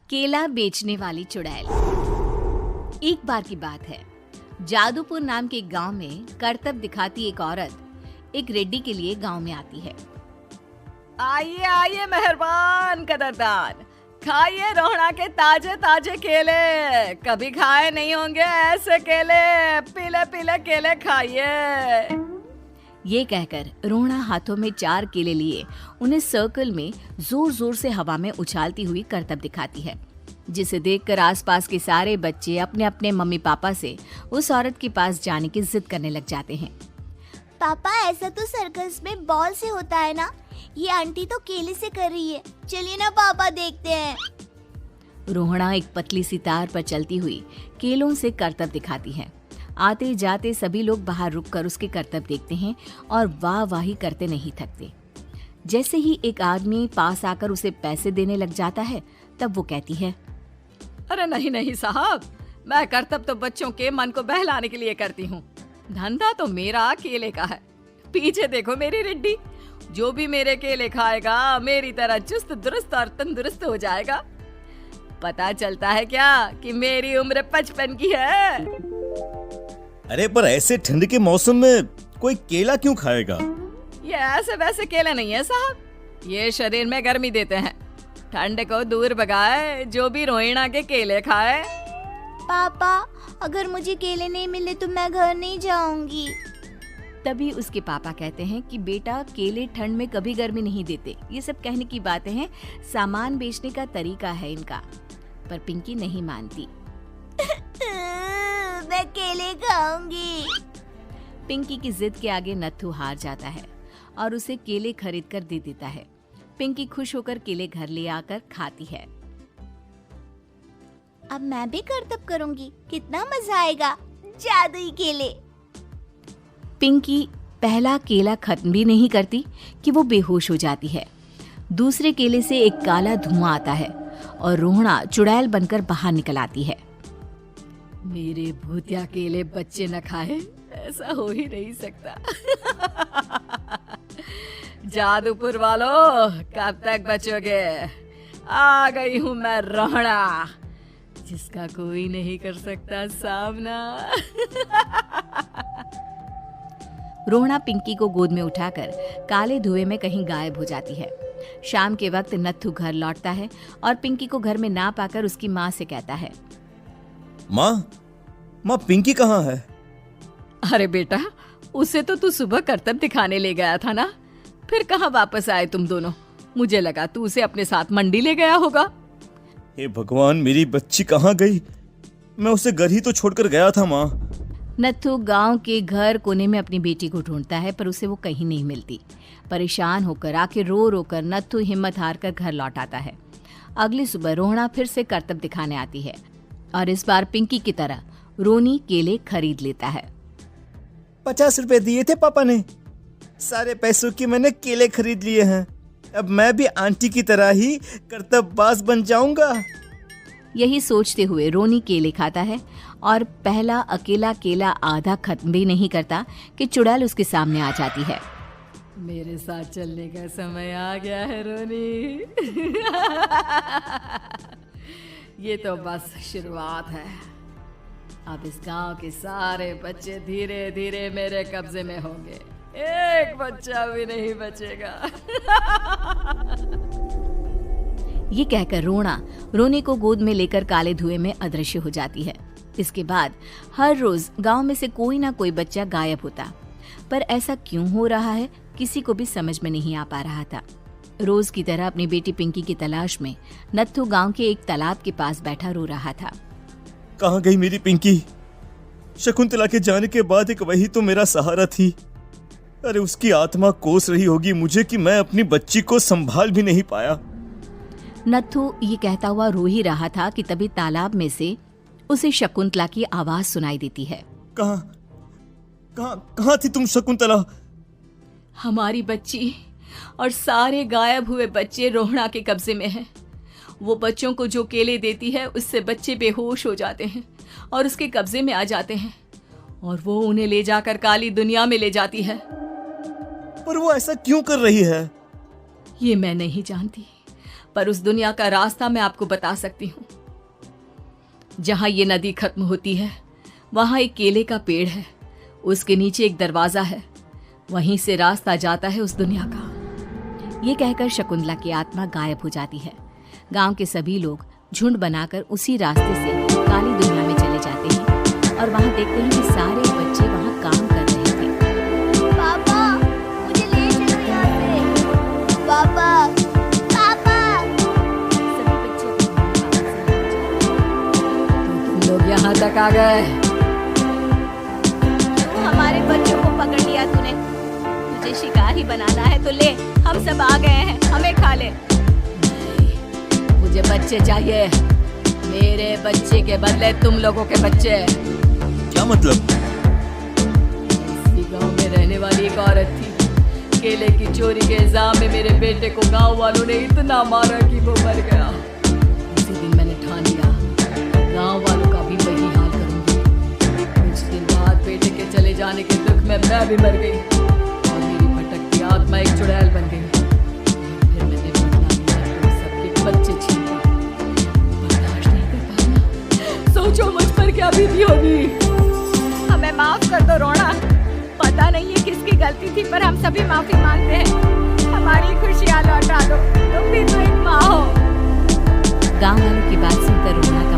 केला बेचने वाली चुड़ैल। एक बार की बात है, जादूपुर नाम के गांव में करतब दिखाती एक औरत एक रेड्डी के लिए गांव में आती है। आइए आइए मेहरबान कदरदान, खाइए रोहड़ा के ताजे ताजे केले। कभी खाए नहीं होंगे ऐसे केले, पीले पीले केले खाइए। ये कहकर रोहड़ा हाथों में 4 केले लिए उन्हें सर्कल में जोर जोर से हवा में उछालती हुई करतब दिखाती है, जिसे देखकर आसपास के सारे बच्चे अपने अपने मम्मी पापा से उस औरत के पास जाने की जिद करने लग जाते हैं। पापा, ऐसा तो सर्कस में बॉल से होता है ना, ये आंटी तो केले से कर रही है। चलिए ना पापा, देखते हैं। रोहड़ा एक पतली सी तार पर चलती हुई केलों से करतब दिखाती है। आते जाते सभी लोग बाहर रुककर उसके करतब देखते हैं और वाह वाही करते नहीं थकते। जैसे ही एक आदमी पास आकर उसे पैसे देने लग जाता है, तब वो कहती है, अरे नहीं नहीं साहब, मैं करतब तो बच्चों के मन को बहलाने के लिए करती हूँ। धंधा तो मेरा केले का है। पीछे देखो मेरी रिड्डी, जो भी मेरे केले खाएगा मेरी तरह चुस्त दुरुस्त और तंदुरुस्त हो जाएगा। पता चलता है क्या कि मेरी उम्र 55 की है। अरे पर ऐसे ठंड के मौसम में कोई केला क्यों खाएगा? ये ऐसे वैसे केले नहीं है साहब, ये शरीर में गर्मी देते हैं। ठंड को दूर भगाए जो भी रोहिणा के केले खाए। पापा, अगर मुझे केले नहीं मिले तो मैं घर नहीं जाऊंगी। तभी उसके पापा कहते हैं कि बेटा, केले ठंड में कभी गर्मी नहीं देते। ये सब कहने की बातें हैं, सामान बेचने का तरीका है इनका। पर पिंकी नहीं मानती। मैं केले खाऊंगी। पिंकी की जिद के आगे नत्थू हार जाता है और उसे केले खरीद कर दे देता है। पिंकी खुश होकर केले घर ले आकर खाती है। अब मैं भी करतब करूंगी, कितना मजा आएगा। जादुई केले। पिंकी पहला केला खत्म भी नहीं करती कि वो बेहोश हो जाती है। दूसरे केले से एक काला धुआं आता है और रोहड़ा चुड़ैल बनकर बाहर निकल आती है। मेरे भूतिया केले बच्चे न खाए, ऐसा हो ही नहीं सकता। जादूपुर वालों, कब तक बचोगे? आ गई हूँ मैं रोहड़ा, जिसका कोई नहीं कर सकता सामना। रोहड़ा पिंकी को गोद में उठाकर काले धुएं में कहीं गायब हो जाती है। शाम के वक्त नत्थू घर लौटता है और पिंकी को घर में ना पाकर उसकी माँ से कहता है, माँ पिंकी कहाँ है? अरे बेटा, उसे तो तू सुबह करतब दिखाने ले गया था ना, फिर कहाँ वापस आए तुम दोनों? मुझे लगा तू उसे अपने साथ मंडी ले गया होगा। हे भगवान, मेरी बच्ची कहाँ गई? मैं उसे घर ही तो छोड़कर गया था माँ। नत्थू गांव के घर कोने में अपनी बेटी को ढूंढता है, पर उसे वो कहीं नहीं मिलती। परेशान होकर आखिर रो रो कर नत्थू हिम्मत हार कर घर लौट आता है। अगली सुबह रोहड़ा फिर से करतब दिखाने आती है और इस बार पिंकी की तरह रोनी केले खरीद लेता है। 50 रुपए दिए थे पापा ने, सारे पैसों की मैंने केले खरीद लिए हैं। अब मैं भी आंटी की तरह ही करतबबाज बन जाऊंगा। यही सोचते हुए रोनी केले खाता है और पहला अकेला केला आधा खत्म भी नहीं करता कि चुड़ैल उसके सामने आ जाती है। मेरे साथ चलने का समय आ गया है रोनी। ये तो बस शुरुआत है। अब इस गांव के सारे बच्चे धीरे धीरे मेरे कब्जे में होंगे, एक बच्चा भी नहीं बचेगा। ये कहकर रोना रोनी को गोद में लेकर काले धुएं में अदृश्य हो जाती है। इसके बाद हर रोज गांव में से कोई ना कोई बच्चा गायब होता, पर ऐसा क्यों हो रहा है किसी को भी समझ में नहीं आ पा रहा था। रोज की तरह अपनी बेटी पिंकी की तलाश में नत्थू गांव के एक तालाब के पास बैठा रो रहा था। कहाँ गई मेरी पिंकी? शकुंतला के जाने के बाद एक वही तो मेरा सहारा थी। अरे उसकी आत्मा कोस रही होगी मुझे कि मैं अपनी बच्ची को संभाल भी नहीं पाया। नत्थू ये कहता हुआ रो ही रहा था कि तभी तालाब में से उसे शकुंतला की आवाज सुनाई देती है। कहाँ थी तुम शकुंतला? हमारी बच्ची और सारे गायब हुए बच्चे रोहड़ा के कब्जे में हैं। वो बच्चों को जो केले देती है उससे बच्चे बेहोश हो जाते हैं और उसके कब्जे में आ जाते हैं और वो उन्हें ले जाकर काली दुनिया में ले जाती है। पर वो ऐसा क्यों कर रही है? ये मैं नहीं जानती, पर उस दुनिया का रास्ता मैं आपको बता सकती हूँ। जहां ये नदी खत्म होती है वहां एक केले का पेड़ है, उसके नीचे एक दरवाजा है, वहीं से रास्ता जाता है उस दुनिया का। ये कहकर शकुंतला की आत्मा गायब हो जाती है। गांव के सभी लोग झुंड बनाकर उसी रास्ते से काली दुनिया में चले जाते हैं और वहां देखते हैं कि सारे बच्चे वहां काम कर रहे थे। पापा मुझे ले चलो यहाँ से। पापा पापा। सभी बच्चे अपने मम्मी पापा से लड़ जाते हैं। तुम लोग यहाँ तक आ गए? क्यों हमारे बच्चों को पकड़ लिया तूने? तुझे शिकार ही बनाना है तो ले, हम सब आ गए हैं, हमें खा ले। नहीं, मुझे बच्चे चाहिए। मेरे बच्चे के बदले तुम लोगों के बच्चे। क्या मतलब? इसी गांव में रहने वाली एक औरत थी। केले की चोरी के इल्जाम में मेरे बेटे को गांव वालों ने इतना मारा कि वो मर गया। उसी दिन मैंने ठान लिया गांव वालों का भी वही हाल करूंगी। कुछ दिन बाद बेटे के चले जाने के दुख में मैं भी मर गई और मेरी भटकती आत्मा एक चुड़ैल बन गई। और फिर मैंने बदला लिया तो सबके बच्चे छीन लिए। बर्दाश्त नहीं कर पाया। सोचो मुझ पर क्या बीती होगी। हमें माफ कर दो रोना। पता नहीं है किसकी गलती थी, पर हम सभी माफी मांगते हैं। हमारी खुशियाँ लौटा दो, तुम भी तो एक माँ हो। गांव वालों की बात सुनकर रोना का